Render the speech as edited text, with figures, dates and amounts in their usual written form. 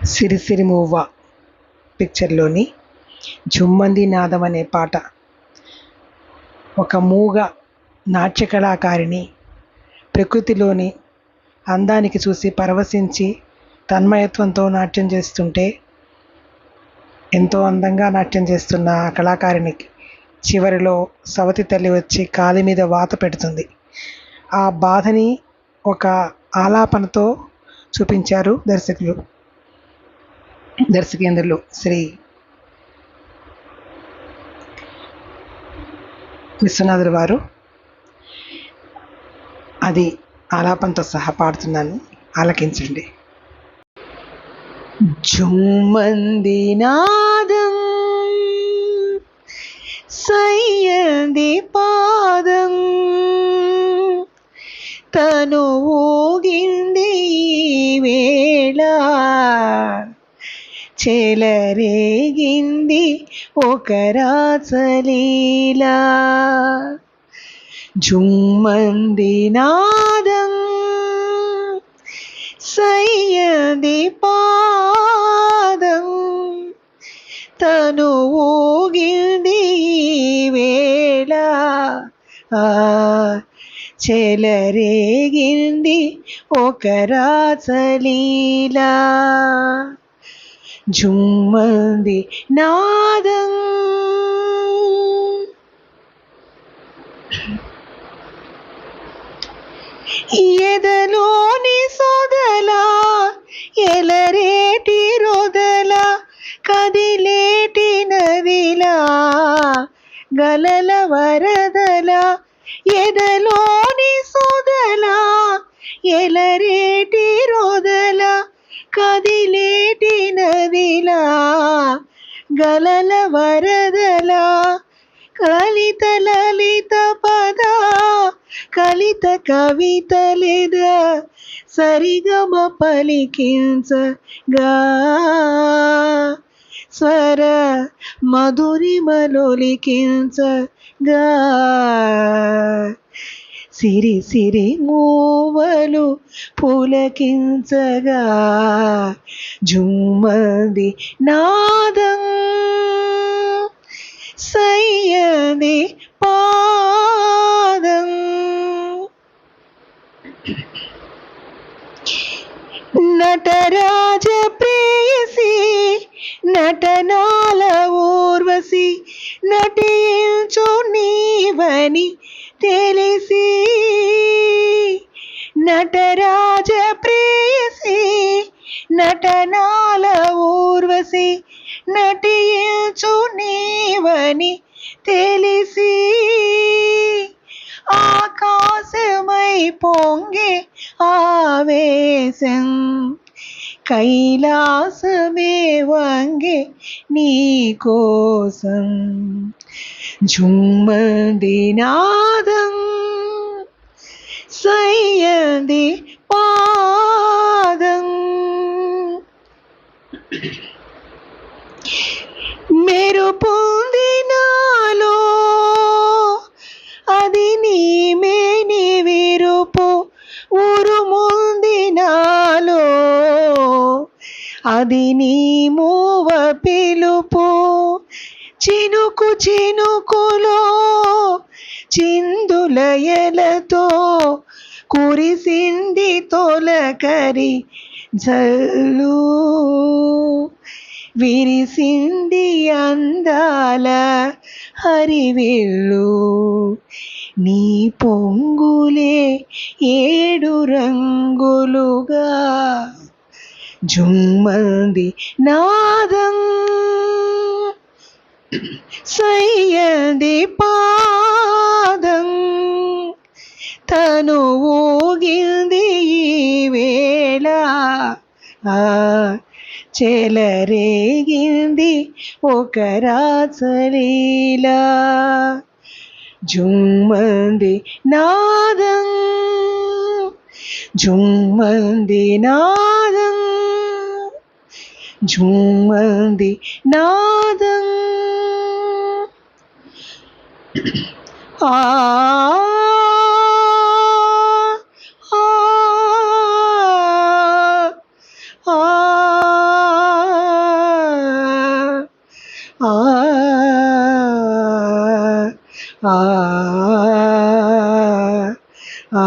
సిరిసిరిమూవ పిక్చర్లోని జుమ్మంది నాదం అనే పాట ఒక మూగ నాట్య కళాకారిణి ప్రకృతిలోని అందానికి చూసి పరవశించి తన్మయత్వంతో నాట్యం చేస్తుంటే ఎంతో అందంగా నాట్యం చేస్తున్న ఆ కళాకారిణికి చివరిలో సవతి తల్లి వచ్చి కాలి మీద వాత పెడుతుంది. ఆ బాధని ఒక ఆలాపనతో చూపించారు దర్శకేంద్రులు శ్రీ విశ్వనాథుడు వారు. అది ఆలాపనతో సహా పాడుతున్నాను, ఆలకించండి. జుమ్మంది నాదం సయ్యంది పాదం తను ఊగింది వేళ చెలరేగింది ఒక రాసలీలా. జుమ్మంది నాదం సయ్యంది పాదం తను ఊగింది వేళ చెలరేగింది ఒక రాసలీలా. జుమ్మంది నాదం. ఎదలోని సొదలా ఎలరేటి రొదల కదిలేటి నదిలా గలల వరదల. ఎదలోని సొదలా ఎలరేటి రొదల కదిలేటి నదిలా గలల వరదల. కలిత లలిత పద కలిత కవితలెద సరిగమ పలికించగా స్వర మధురిమలొలికించగా సిరి సిరి మూవలు పులకించగా. జుమ్మంది నాదం సయ్యంది పాదం. నటరాజ ప్రేయసి నటనాల ఊర్వశి నటించు నీవని తెలిసి. నటరాజ ప్రేయసి నటనాల ఊర్వశి నటించు నీవని తెలిసి. ఆకాశమై పొంగే ఆవేశం కైలాసమే వంగే నీ కోసం. జుమ్మంది నాదం సయ్యంది పాదం. మెరుపుంది నాలో అది నీ మేని విరుపు. ఉరుముంది నాలో అది నీ మూవ పిలుపు. చినుకు చినుకులో చిందులయలతో కురిసింది తొలకరి జల్లు. విరిసింది అందాల హరివిల్లు. నీ పొంగులే ఏడు రంగులుగా. జుమ్మంది నాదం సయ్యంది పాదం తను ఊగింది వేళ చెలరేగింది ఒక రాసలీలా. జుమ్మంది నాదం జుమ్మంది నాదం జుమ్మంది నాదం. ఆ ఆ ఆ ஆ ஆ ஆ